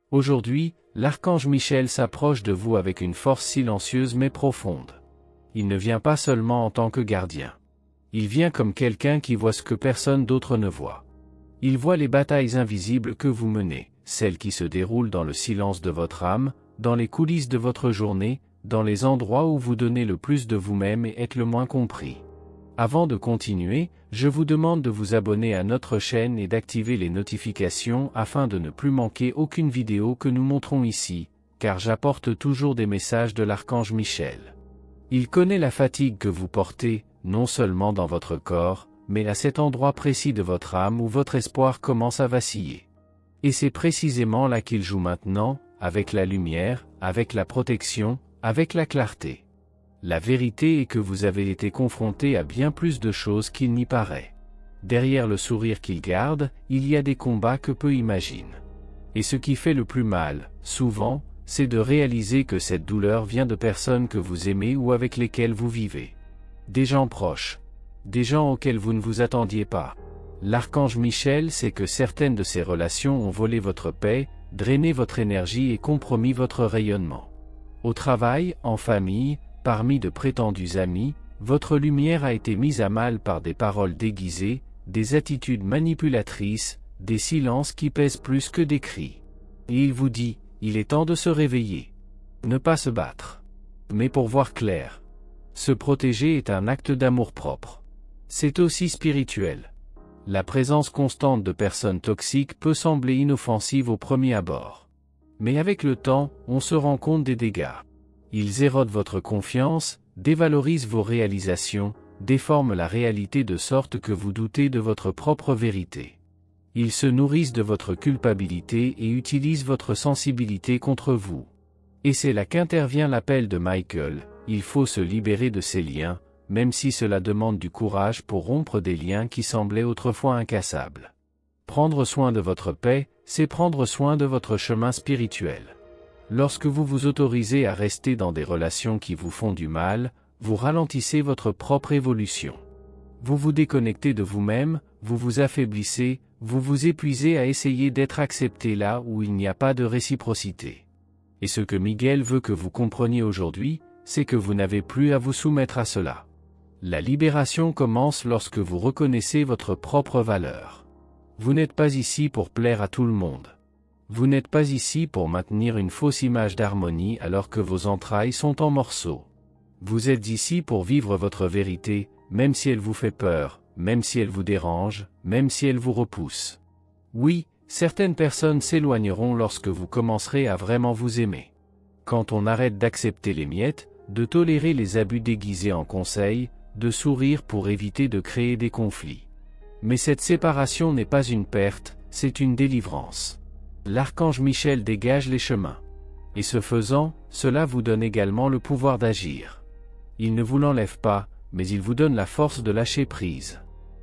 Aujourd'hui, l'archange Michel s'approche de vous avec une force silencieuse mais profonde. Il ne vient pas seulement en tant que gardien. Il vient comme quelqu'un qui voit ce que personne d'autre ne voit. Il voit les batailles invisibles que vous menez, celles qui se déroulent dans le silence de votre âme, dans les coulisses de votre journée, dans les endroits où vous donnez le plus de vous-même et êtes le moins compris. Avant de continuer, je vous demande de vous abonner à notre chaîne et d'activer les notifications afin de ne plus manquer aucune vidéo que nous montrons ici, car j'apporte toujours des messages de l'archange Michel. Il connaît la fatigue que vous portez, non seulement dans votre corps, mais à cet endroit précis de votre âme où votre espoir commence à vaciller. Et c'est précisément là qu'il joue maintenant, avec la lumière, avec la protection, avec la clarté. La vérité est que vous avez été confronté à bien plus de choses qu'il n'y paraît. Derrière le sourire qu'il garde, il y a des combats que peu imaginent. Et ce qui fait le plus mal, souvent, c'est de réaliser que cette douleur vient de personnes que vous aimez ou avec lesquelles vous vivez. Des gens proches. Des gens auxquels vous ne vous attendiez pas. L'archange Michel sait que certaines de ces relations ont volé votre paix, drainé votre énergie et compromis votre rayonnement. Au travail, en famille, parmi de prétendus amis, votre lumière a été mise à mal par des paroles déguisées, des attitudes manipulatrices, des silences qui pèsent plus que des cris. Et il vous dit, il est temps de se réveiller. Ne pas se battre. Mais pour voir clair. Se protéger est un acte d'amour-propre. C'est aussi spirituel. La présence constante de personnes toxiques peut sembler inoffensive au premier abord. Mais avec le temps, on se rend compte des dégâts. Ils érodent votre confiance, dévalorisent vos réalisations, déforment la réalité de sorte que vous doutez de votre propre vérité. Ils se nourrissent de votre culpabilité et utilisent votre sensibilité contre vous. Et c'est là qu'intervient l'appel de Michael, il faut se libérer de ces liens, même si cela demande du courage pour rompre des liens qui semblaient autrefois incassables. Prendre soin de votre paix, c'est prendre soin de votre chemin spirituel. Lorsque vous vous autorisez à rester dans des relations qui vous font du mal, vous ralentissez votre propre évolution. Vous vous déconnectez de vous-même, vous vous affaiblissez, vous vous épuisez à essayer d'être accepté là où il n'y a pas de réciprocité. Et ce que Miguel veut que vous compreniez aujourd'hui, c'est que vous n'avez plus à vous soumettre à cela. La libération commence lorsque vous reconnaissez votre propre valeur. Vous n'êtes pas ici pour plaire à tout le monde. Vous n'êtes pas ici pour maintenir une fausse image d'harmonie alors que vos entrailles sont en morceaux. Vous êtes ici pour vivre votre vérité, même si elle vous fait peur, même si elle vous dérange, même si elle vous repousse. Oui, certaines personnes s'éloigneront lorsque vous commencerez à vraiment vous aimer. Quand on arrête d'accepter les miettes, de tolérer les abus déguisés en conseils, de sourire pour éviter de créer des conflits. Mais cette séparation n'est pas une perte, c'est une délivrance. L'archange Michel dégage les chemins. Et ce faisant, cela vous donne également le pouvoir d'agir. Il ne vous l'enlève pas, mais il vous donne la force de lâcher prise.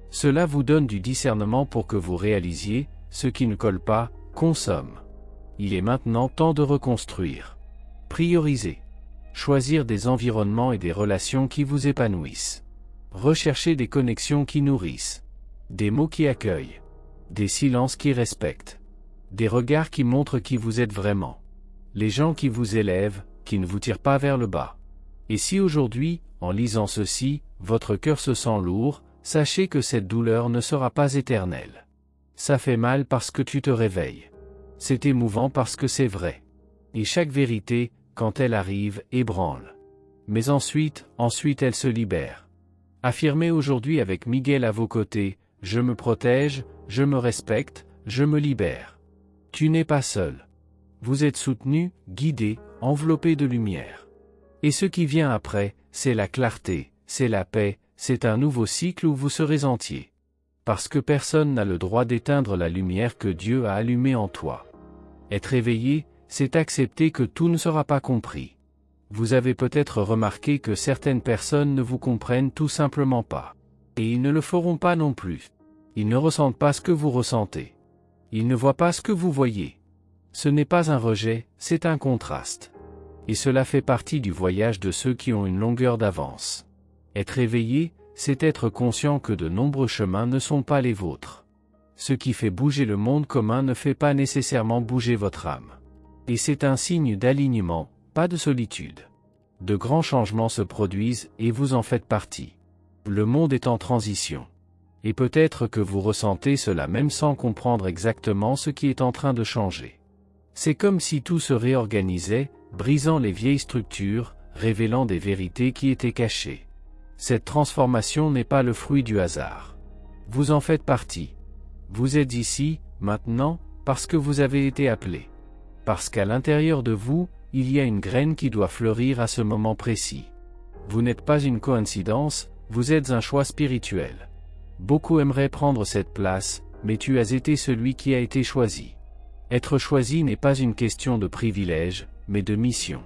Cela vous donne du discernement pour que vous réalisiez, ce qui ne colle pas, consomme. Il est maintenant temps de reconstruire. Prioriser. Choisir des environnements et des relations qui vous épanouissent. Rechercher des connexions qui nourrissent. Des mots qui accueillent. Des silences qui respectent. Des regards qui montrent qui vous êtes vraiment. Les gens qui vous élèvent, qui ne vous tirent pas vers le bas. Et si aujourd'hui, en lisant ceci, votre cœur se sent lourd, sachez que cette douleur ne sera pas éternelle. Ça fait mal parce que tu te réveilles. C'est émouvant parce que c'est vrai. Et chaque vérité, quand elle arrive, ébranle. Mais ensuite elle se libère. Affirmez aujourd'hui avec Miguel à vos côtés, je me protège, je me respecte, je me libère. Tu n'es pas seul. Vous êtes soutenu, guidé, enveloppé de lumière. Et ce qui vient après, c'est la clarté, c'est la paix, c'est un nouveau cycle où vous serez entier. Parce que personne n'a le droit d'éteindre la lumière que Dieu a allumée en toi. Être éveillé, c'est accepter que tout ne sera pas compris. Vous avez peut-être remarqué que certaines personnes ne vous comprennent tout simplement pas. Et ils ne le feront pas non plus. Ils ne ressentent pas ce que vous ressentez. Ils ne voient pas ce que vous voyez. Ce n'est pas un rejet, c'est un contraste. Et cela fait partie du voyage de ceux qui ont une longueur d'avance. Être éveillé, c'est être conscient que de nombreux chemins ne sont pas les vôtres. Ce qui fait bouger le monde commun ne fait pas nécessairement bouger votre âme. Et c'est un signe d'alignement, pas de solitude. De grands changements se produisent et vous en faites partie. Le monde est en transition. Et peut-être que vous ressentez cela même sans comprendre exactement ce qui est en train de changer. C'est comme si tout se réorganisait, brisant les vieilles structures, révélant des vérités qui étaient cachées. Cette transformation n'est pas le fruit du hasard. Vous en faites partie. Vous êtes ici, maintenant, parce que vous avez été appelé. Parce qu'à l'intérieur de vous, il y a une graine qui doit fleurir à ce moment précis. Vous n'êtes pas une coïncidence, vous êtes un choix spirituel. Beaucoup aimeraient prendre cette place, mais tu as été celui qui a été choisi. Être choisi n'est pas une question de privilège, mais de mission.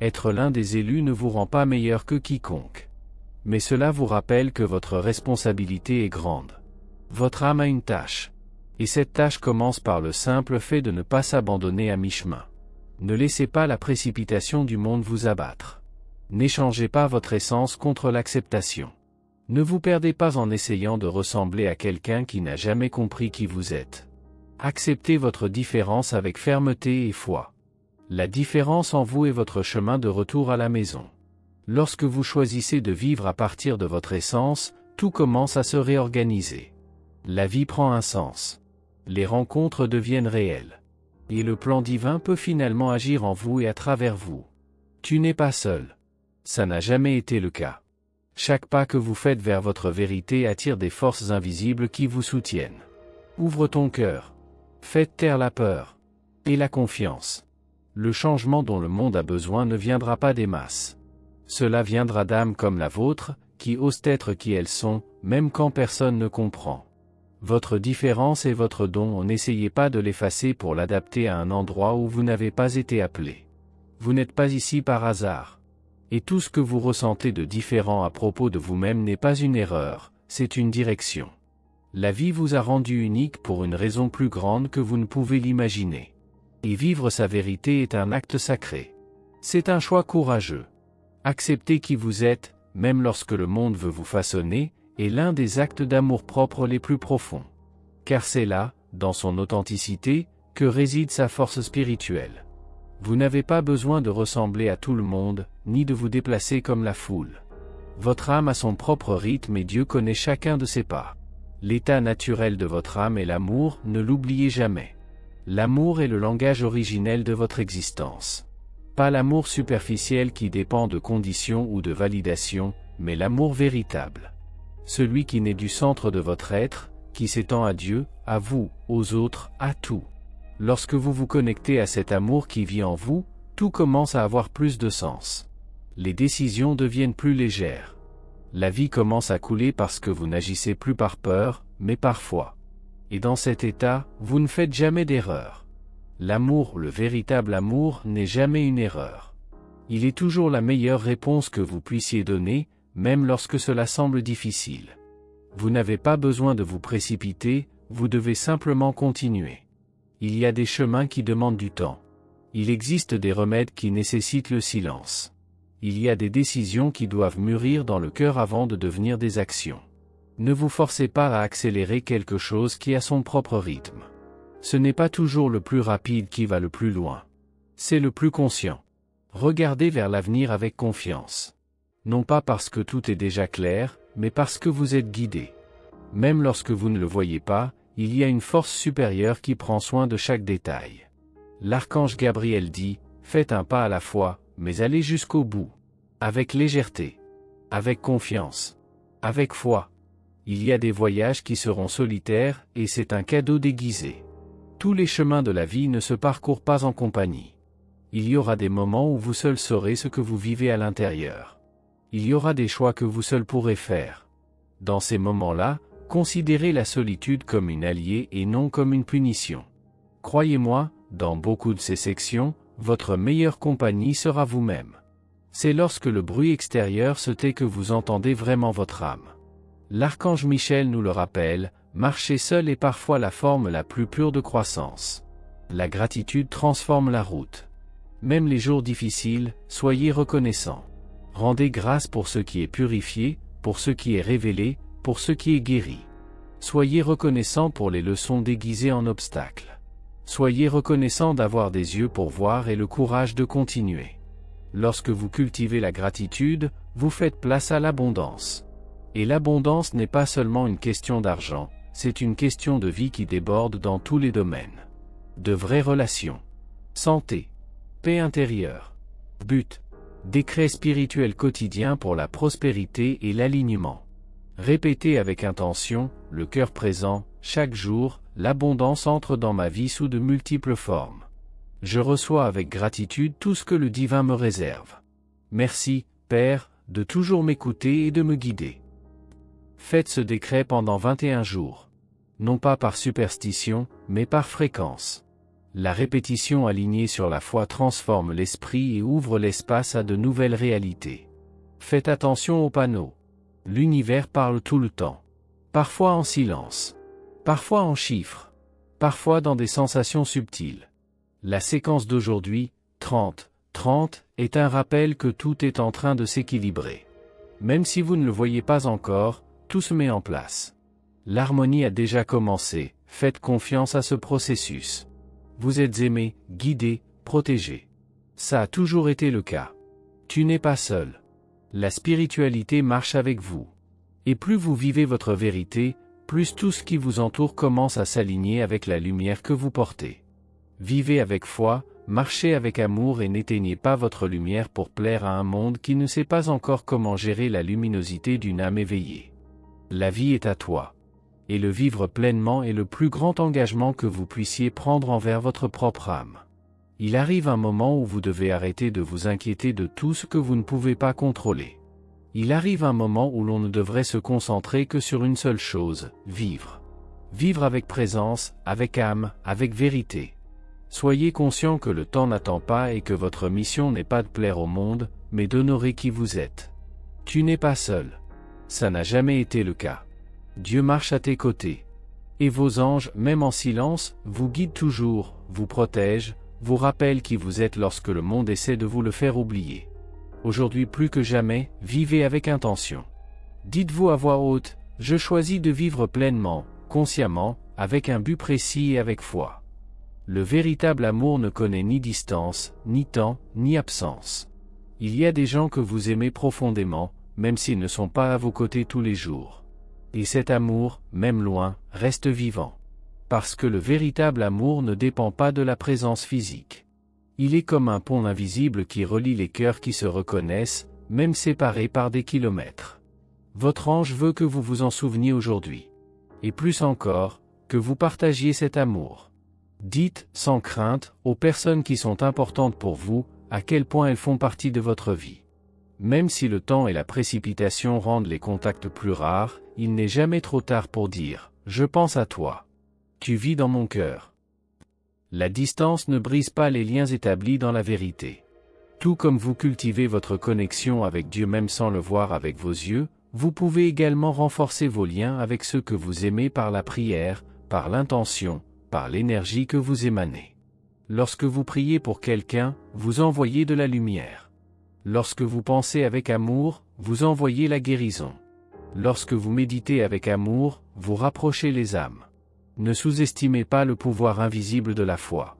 Être l'un des élus ne vous rend pas meilleur que quiconque. Mais cela vous rappelle que votre responsabilité est grande. Votre âme a une tâche. Et cette tâche commence par le simple fait de ne pas s'abandonner à mi-chemin. Ne laissez pas la précipitation du monde vous abattre. N'échangez pas votre essence contre l'acceptation. Ne vous perdez pas en essayant de ressembler à quelqu'un qui n'a jamais compris qui vous êtes. Acceptez votre différence avec fermeté et foi. La différence en vous est votre chemin de retour à la maison. Lorsque vous choisissez de vivre à partir de votre essence, tout commence à se réorganiser. La vie prend un sens. Les rencontres deviennent réelles. Et le plan divin peut finalement agir en vous et à travers vous. Tu n'es pas seul. Ça n'a jamais été le cas. Chaque pas que vous faites vers votre vérité attire des forces invisibles qui vous soutiennent. Ouvre ton cœur. Faites taire la peur. Et la confiance. Le changement dont le monde a besoin ne viendra pas des masses. Cela viendra d'âmes comme la vôtre, qui osent être qui elles sont, même quand personne ne comprend. Votre différence est votre don, n'essayez pas de l'effacer pour l'adapter à un endroit où vous n'avez pas été appelé. Vous n'êtes pas ici par hasard. Et tout ce que vous ressentez de différent à propos de vous-même n'est pas une erreur, c'est une direction. La vie vous a rendu unique pour une raison plus grande que vous ne pouvez l'imaginer. Et vivre sa vérité est un acte sacré. C'est un choix courageux. Accepter qui vous êtes, même lorsque le monde veut vous façonner, est l'un des actes d'amour-propre les plus profonds. Car c'est là, dans son authenticité, que réside sa force spirituelle. Vous n'avez pas besoin de ressembler à tout le monde, ni de vous déplacer comme la foule. Votre âme a son propre rythme et Dieu connaît chacun de ses pas. L'état naturel de votre âme est l'amour, ne l'oubliez jamais. L'amour est le langage originel de votre existence. Pas l'amour superficiel qui dépend de conditions ou de validation, mais l'amour véritable. Celui qui naît du centre de votre être, qui s'étend à Dieu, à vous, aux autres, à tout. Lorsque vous vous connectez à cet amour qui vit en vous, tout commence à avoir plus de sens. Les décisions deviennent plus légères. La vie commence à couler parce que vous n'agissez plus par peur, mais par foi. Et dans cet état, vous ne faites jamais d'erreur. L'amour, le véritable amour, n'est jamais une erreur. Il est toujours la meilleure réponse que vous puissiez donner, même lorsque cela semble difficile. Vous n'avez pas besoin de vous précipiter, vous devez simplement continuer. Il y a des chemins qui demandent du temps. Il existe des remèdes qui nécessitent le silence. Il y a des décisions qui doivent mûrir dans le cœur avant de devenir des actions. Ne vous forcez pas à accélérer quelque chose qui a son propre rythme. Ce n'est pas toujours le plus rapide qui va le plus loin. C'est le plus conscient. Regardez vers l'avenir avec confiance. Non pas parce que tout est déjà clair, mais parce que vous êtes guidé. Même lorsque vous ne le voyez pas, il y a une force supérieure qui prend soin de chaque détail. L'archange Gabriel dit, faites un pas à la fois, mais allez jusqu'au bout. Avec légèreté. Avec confiance. Avec foi. Il y a des voyages qui seront solitaires, et c'est un cadeau déguisé. Tous les chemins de la vie ne se parcourent pas en compagnie. Il y aura des moments où vous seul saurez ce que vous vivez à l'intérieur. Il y aura des choix que vous seul pourrez faire. Dans ces moments-là, considérez la solitude comme une alliée et non comme une punition. Croyez-moi, dans beaucoup de ces sections, votre meilleure compagnie sera vous-même. C'est lorsque le bruit extérieur se tait que vous entendez vraiment votre âme. L'archange Michel nous le rappelle, marcher seul est parfois la forme la plus pure de croissance. La gratitude transforme la route. Même les jours difficiles, soyez reconnaissants. Rendez grâce pour ce qui est purifié, pour ce qui est révélé, pour ce qui est guéri. Soyez reconnaissants pour les leçons déguisées en obstacles. Soyez reconnaissant d'avoir des yeux pour voir et le courage de continuer. Lorsque vous cultivez la gratitude, vous faites place à l'abondance. Et l'abondance n'est pas seulement une question d'argent, c'est une question de vie qui déborde dans tous les domaines. De vraies relations. Santé. Paix intérieure. But. Décret spirituel quotidien pour la prospérité et l'alignement. Répétez avec intention, le cœur présent, chaque jour, l'abondance entre dans ma vie sous de multiples formes. Je reçois avec gratitude tout ce que le divin me réserve. Merci, Père, de toujours m'écouter et de me guider. Faites ce décret pendant 21 jours. Non pas par superstition, mais par fréquence. La répétition alignée sur la foi transforme l'esprit et ouvre l'espace à de nouvelles réalités. Faites attention aux panneaux. L'univers parle tout le temps. Parfois en silence. Parfois en chiffres. Parfois dans des sensations subtiles. La séquence d'aujourd'hui, 30, 30, est un rappel que tout est en train de s'équilibrer. Même si vous ne le voyez pas encore, tout se met en place. L'harmonie a déjà commencé, faites confiance à ce processus. Vous êtes aimé, guidé, protégé. Ça a toujours été le cas. Tu n'es pas seul. La spiritualité marche avec vous. Et plus vous vivez votre vérité, plus tout ce qui vous entoure commence à s'aligner avec la lumière que vous portez. Vivez avec foi, marchez avec amour et n'éteignez pas votre lumière pour plaire à un monde qui ne sait pas encore comment gérer la luminosité d'une âme éveillée. La vie est à toi. Et le vivre pleinement est le plus grand engagement que vous puissiez prendre envers votre propre âme. Il arrive un moment où vous devez arrêter de vous inquiéter de tout ce que vous ne pouvez pas contrôler. Il arrive un moment où l'on ne devrait se concentrer que sur une seule chose, vivre. Vivre avec présence, avec âme, avec vérité. Soyez conscient que le temps n'attend pas et que votre mission n'est pas de plaire au monde, mais d'honorer qui vous êtes. Tu n'es pas seul. Ça n'a jamais été le cas. Dieu marche à tes côtés. Et vos anges, même en silence, vous guident toujours, vous protègent, vous rappellent qui vous êtes lorsque le monde essaie de vous le faire oublier. Aujourd'hui plus que jamais, vivez avec intention. Dites-vous à voix haute, je choisis de vivre pleinement, consciemment, avec un but précis et avec foi. Le véritable amour ne connaît ni distance, ni temps, ni absence. Il y a des gens que vous aimez profondément, même s'ils ne sont pas à vos côtés tous les jours. Et cet amour, même loin, reste vivant. Parce que le véritable amour ne dépend pas de la présence physique. Il est comme un pont invisible qui relie les cœurs qui se reconnaissent, même séparés par des kilomètres. Votre ange veut que vous vous en souveniez aujourd'hui. Et plus encore, que vous partagiez cet amour. Dites, sans crainte, aux personnes qui sont importantes pour vous, à quel point elles font partie de votre vie. Même si le temps et la précipitation rendent les contacts plus rares, il n'est jamais trop tard pour dire « Je pense à toi. Tu vis dans mon cœur. » La distance ne brise pas les liens établis dans la vérité. Tout comme vous cultivez votre connexion avec Dieu même sans le voir avec vos yeux, vous pouvez également renforcer vos liens avec ceux que vous aimez par la prière, par l'intention, par l'énergie que vous émanez. Lorsque vous priez pour quelqu'un, vous envoyez de la lumière. Lorsque vous pensez avec amour, vous envoyez la guérison. Lorsque vous méditez avec amour, vous rapprochez les âmes. Ne sous-estimez pas le pouvoir invisible de la foi.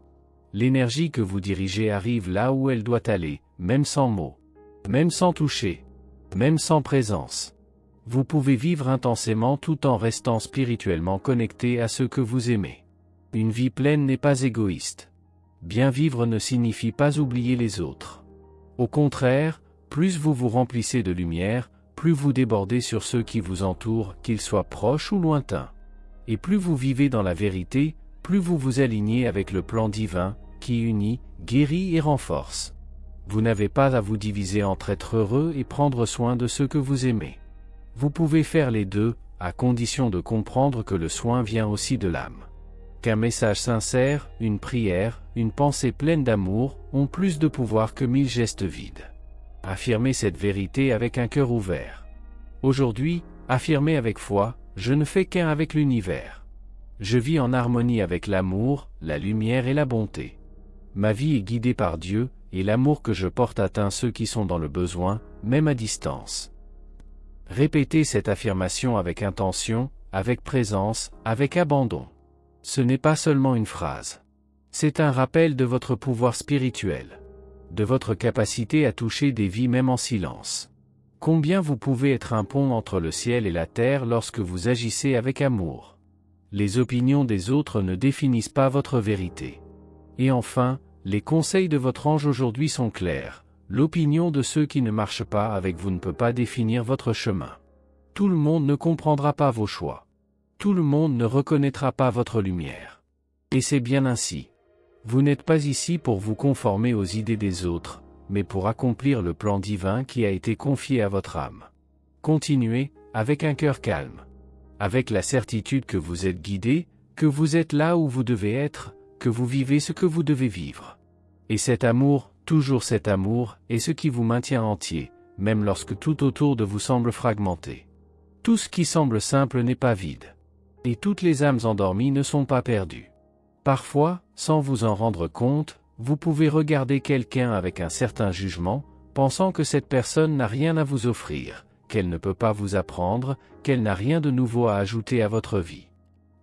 L'énergie que vous dirigez arrive là où elle doit aller, même sans mots, même sans toucher, même sans présence. Vous pouvez vivre intensément tout en restant spirituellement connecté à ceux que vous aimez. Une vie pleine n'est pas égoïste. Bien vivre ne signifie pas oublier les autres. Au contraire, plus vous vous remplissez de lumière, plus vous débordez sur ceux qui vous entourent, qu'ils soient proches ou lointains. Et plus vous vivez dans la vérité, plus vous vous alignez avec le plan divin, qui unit, guérit et renforce. Vous n'avez pas à vous diviser entre être heureux et prendre soin de ceux que vous aimez. Vous pouvez faire les deux, à condition de comprendre que le soin vient aussi de l'âme. Qu'un message sincère, une prière, une pensée pleine d'amour, ont plus de pouvoir que 1000 gestes vides. Affirmez cette vérité avec un cœur ouvert. Aujourd'hui, affirmez avec foi, je ne fais qu'un avec l'univers. Je vis en harmonie avec l'amour, la lumière et la bonté. Ma vie est guidée par Dieu, et l'amour que je porte atteint ceux qui sont dans le besoin, même à distance. Répétez cette affirmation avec intention, avec présence, avec abandon. Ce n'est pas seulement une phrase. C'est un rappel de votre pouvoir spirituel, de votre capacité à toucher des vies même en silence. Combien vous pouvez être un pont entre le ciel et la terre lorsque vous agissez avec amour. Les opinions des autres ne définissent pas votre vérité. Et enfin, les conseils de votre ange aujourd'hui sont clairs. L'opinion de ceux qui ne marchent pas avec vous ne peut pas définir votre chemin. Tout le monde ne comprendra pas vos choix. Tout le monde ne reconnaîtra pas votre lumière. Et c'est bien ainsi. Vous n'êtes pas ici pour vous conformer aux idées des autres, mais pour accomplir le plan divin qui a été confié à votre âme. Continuez, avec un cœur calme. Avec la certitude que vous êtes guidé, que vous êtes là où vous devez être, que vous vivez ce que vous devez vivre. Et cet amour, toujours cet amour, est ce qui vous maintient entier, même lorsque tout autour de vous semble fragmenté. Tout ce qui semble simple n'est pas vide. Et toutes les âmes endormies ne sont pas perdues. Parfois, sans vous en rendre compte, vous pouvez regarder quelqu'un avec un certain jugement, pensant que cette personne n'a rien à vous offrir, qu'elle ne peut pas vous apprendre, qu'elle n'a rien de nouveau à ajouter à votre vie.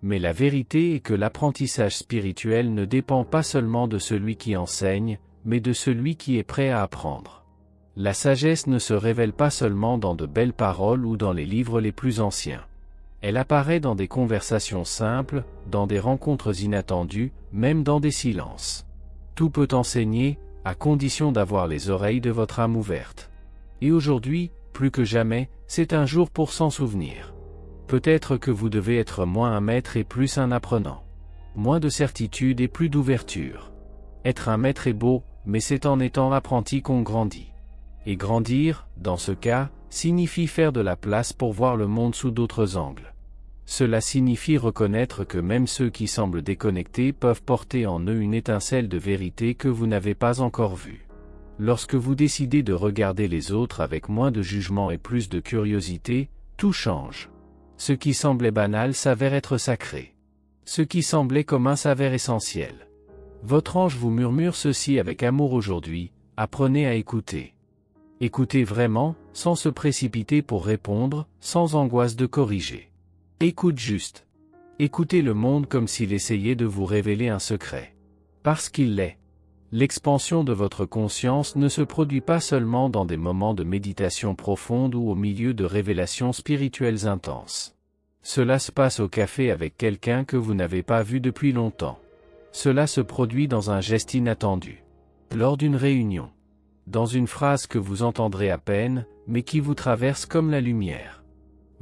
Mais la vérité est que l'apprentissage spirituel ne dépend pas seulement de celui qui enseigne, mais de celui qui est prêt à apprendre. La sagesse ne se révèle pas seulement dans de belles paroles ou dans les livres les plus anciens. Elle apparaît dans des conversations simples, dans des rencontres inattendues, même dans des silences. Tout peut enseigner, à condition d'avoir les oreilles de votre âme ouvertes. Et aujourd'hui, plus que jamais, c'est un jour pour s'en souvenir. Peut-être que vous devez être moins un maître et plus un apprenant. Moins de certitude et plus d'ouverture. Être un maître est beau, mais c'est en étant l'apprenti qu'on grandit. Et grandir, dans ce cas, signifie faire de la place pour voir le monde sous d'autres angles. Cela signifie reconnaître que même ceux qui semblent déconnectés peuvent porter en eux une étincelle de vérité que vous n'avez pas encore vue. Lorsque vous décidez de regarder les autres avec moins de jugement et plus de curiosité, tout change. Ce qui semblait banal s'avère être sacré. Ce qui semblait commun s'avère essentiel. Votre ange vous murmure ceci avec amour aujourd'hui, apprenez à écouter. Écoutez vraiment, sans se précipiter pour répondre, sans angoisse de corriger. Écoute juste. Écoutez le monde comme s'il essayait de vous révéler un secret. Parce qu'il l'est. L'expansion de votre conscience ne se produit pas seulement dans des moments de méditation profonde ou au milieu de révélations spirituelles intenses. Cela se passe au café avec quelqu'un que vous n'avez pas vu depuis longtemps. Cela se produit dans un geste inattendu. Lors d'une réunion. Dans une phrase que vous entendrez à peine, mais qui vous traverse comme la lumière.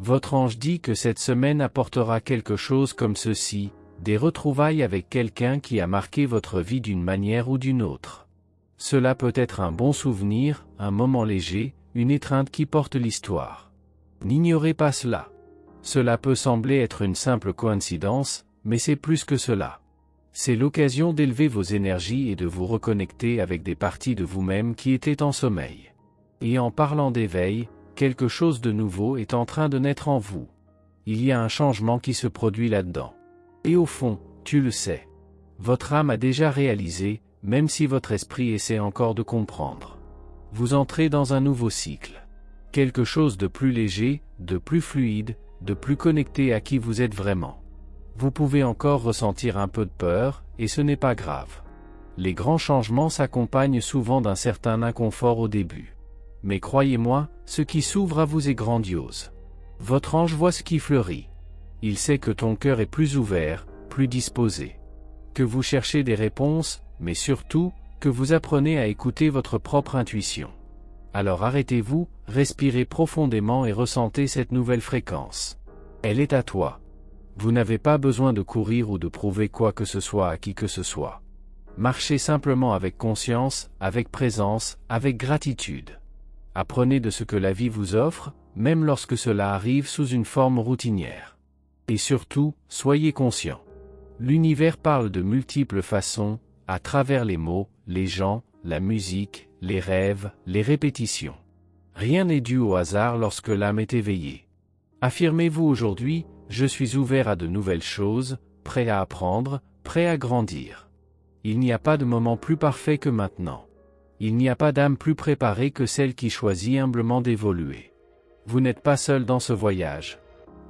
Votre ange dit que cette semaine apportera quelque chose comme ceci, des retrouvailles avec quelqu'un qui a marqué votre vie d'une manière ou d'une autre. Cela peut être un bon souvenir, un moment léger, une étreinte qui porte l'histoire. N'ignorez pas cela. Cela peut sembler être une simple coïncidence, mais c'est plus que cela. C'est l'occasion d'élever vos énergies et de vous reconnecter avec des parties de vous-même qui étaient en sommeil. Et en parlant d'éveil, quelque chose de nouveau est en train de naître en vous. Il y a un changement qui se produit là-dedans. Et au fond, tu le sais. Votre âme a déjà réalisé, même si votre esprit essaie encore de comprendre. Vous entrez dans un nouveau cycle. Quelque chose de plus léger, de plus fluide, de plus connecté à qui vous êtes vraiment. Vous pouvez encore ressentir un peu de peur, et ce n'est pas grave. Les grands changements s'accompagnent souvent d'un certain inconfort au début. Mais croyez-moi, ce qui s'ouvre à vous est grandiose. Votre ange voit ce qui fleurit. Il sait que ton cœur est plus ouvert, plus disposé. Que vous cherchez des réponses, mais surtout, que vous apprenez à écouter votre propre intuition. Alors arrêtez-vous, respirez profondément et ressentez cette nouvelle fréquence. Elle est à toi. Vous n'avez pas besoin de courir ou de prouver quoi que ce soit à qui que ce soit. Marchez simplement avec conscience, avec présence, avec gratitude. Apprenez de ce que la vie vous offre, même lorsque cela arrive sous une forme routinière. Et surtout, soyez conscient. L'univers parle de multiples façons, à travers les mots, les gens, la musique, les rêves, les répétitions. Rien n'est dû au hasard lorsque l'âme est éveillée. Affirmez-vous aujourd'hui, je suis ouvert à de nouvelles choses, prêt à apprendre, prêt à grandir. Il n'y a pas de moment plus parfait que maintenant. Il n'y a pas d'âme plus préparée que celle qui choisit humblement d'évoluer. Vous n'êtes pas seul dans ce voyage.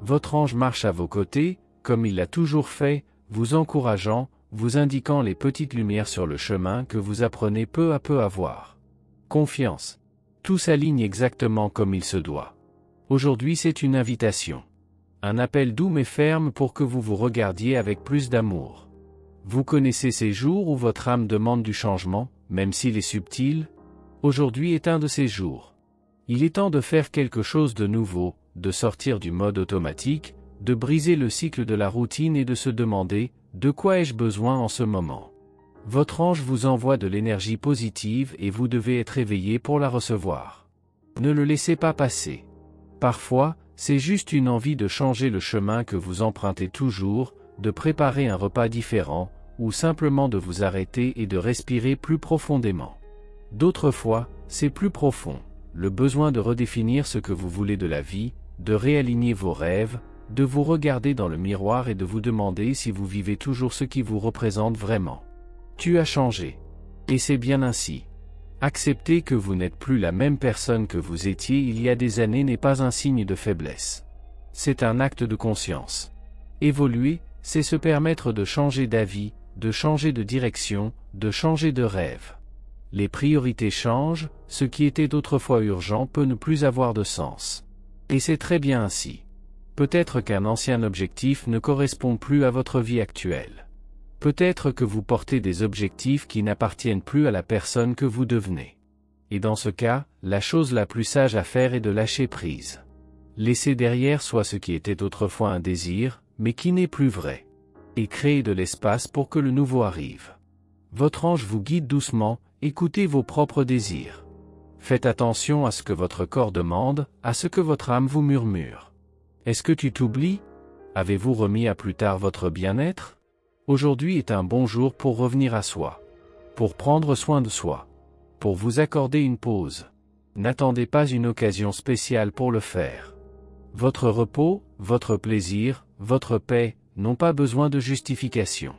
Votre ange marche à vos côtés, comme il l'a toujours fait, vous encourageant, vous indiquant les petites lumières sur le chemin que vous apprenez peu à peu à voir. Confiance. Tout s'aligne exactement comme il se doit. Aujourd'hui c'est une invitation. Un appel doux mais ferme pour que vous vous regardiez avec plus d'amour. Vous connaissez ces jours où votre âme demande du changement, même s'il est subtil? Aujourd'hui est un de ces jours. Il est temps de faire quelque chose de nouveau, de sortir du mode automatique, de briser le cycle de la routine et de se demander « De quoi ai-je besoin en ce moment ?» Votre ange vous envoie de l'énergie positive et vous devez être éveillé pour la recevoir. Ne le laissez pas passer. Parfois, c'est juste une envie de changer le chemin que vous empruntez toujours, de préparer un repas différent, ou simplement de vous arrêter et de respirer plus profondément. D'autres fois, c'est plus profond, le besoin de redéfinir ce que vous voulez de la vie, de réaligner vos rêves, de vous regarder dans le miroir et de vous demander si vous vivez toujours ce qui vous représente vraiment. Tu as changé. Et c'est bien ainsi. Accepter que vous n'êtes plus la même personne que vous étiez il y a des années n'est pas un signe de faiblesse. C'est un acte de conscience. Évoluer, c'est se permettre de changer d'avis, de changer de direction, de changer de rêve. Les priorités changent, ce qui était autrefois urgent peut ne plus avoir de sens. Et c'est très bien ainsi. Peut-être qu'un ancien objectif ne correspond plus à votre vie actuelle. Peut-être que vous portez des objectifs qui n'appartiennent plus à la personne que vous devenez. Et dans ce cas, la chose la plus sage à faire est de lâcher prise. Laisser derrière soi ce qui était autrefois un désir, mais qui n'est plus vrai. Et créer de l'espace pour que le nouveau arrive. Votre ange vous guide doucement, écoutez vos propres désirs. Faites attention à ce que votre corps demande, à ce que votre âme vous murmure. Est-ce que tu t'oublies? Avez-vous remis à plus tard votre bien-être? Aujourd'hui est un bon jour pour revenir à soi. Pour prendre soin de soi. Pour vous accorder une pause. N'attendez pas une occasion spéciale pour le faire. Votre repos, votre plaisir, votre paix, n'ont pas besoin de justification.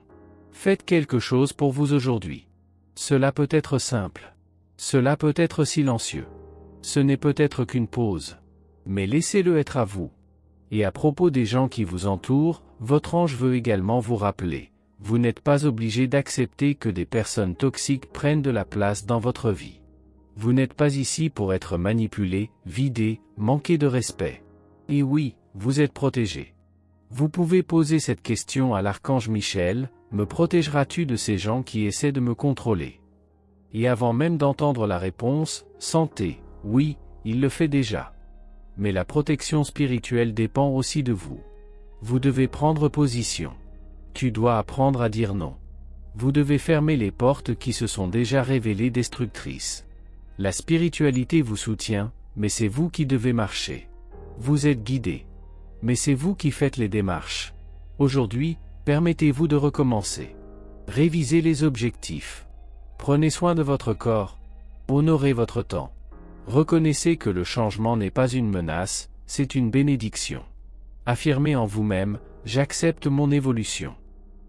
Faites quelque chose pour vous aujourd'hui. Cela peut être simple. Cela peut être silencieux. Ce n'est peut-être qu'une pause. Mais laissez-le être à vous. Et à propos des gens qui vous entourent, votre ange veut également vous rappeler. Vous n'êtes pas obligé d'accepter que des personnes toxiques prennent de la place dans votre vie. Vous n'êtes pas ici pour être manipulé, vidé, manqué de respect. Et oui, vous êtes protégé. Vous pouvez poser cette question à l'archange Michel, me protégeras-tu de ces gens qui essaient de me contrôler? Et avant même d'entendre la réponse, sentez, oui, il le fait déjà. Mais la protection spirituelle dépend aussi de vous. Vous devez prendre position. Tu dois apprendre à dire non. Vous devez fermer les portes qui se sont déjà révélées destructrices. La spiritualité vous soutient, mais c'est vous qui devez marcher. Vous êtes guidé. Mais c'est vous qui faites les démarches. Aujourd'hui, permettez-vous de recommencer. Révisez les objectifs. Prenez soin de votre corps. Honorez votre temps. Reconnaissez que le changement n'est pas une menace, c'est une bénédiction. Affirmez en vous-même, j'accepte mon évolution.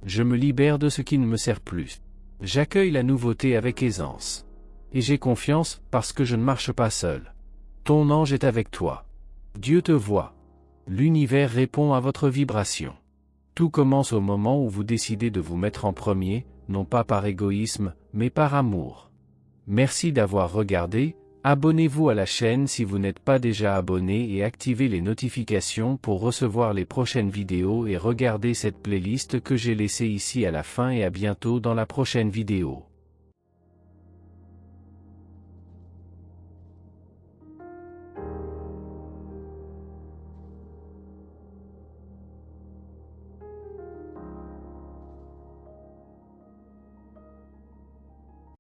Je me libère de ce qui ne me sert plus. J'accueille la nouveauté avec aisance. Et j'ai confiance, parce que je ne marche pas seul. Ton ange est avec toi. Dieu te voit. L'univers répond à votre vibration. Tout commence au moment où vous décidez de vous mettre en premier, non pas par égoïsme, mais par amour. Merci d'avoir regardé. Abonnez-vous à la chaîne si vous n'êtes pas déjà abonné et activez les notifications pour recevoir les prochaines vidéos et regardez cette playlist que j'ai laissée ici à la fin et à bientôt dans la prochaine vidéo.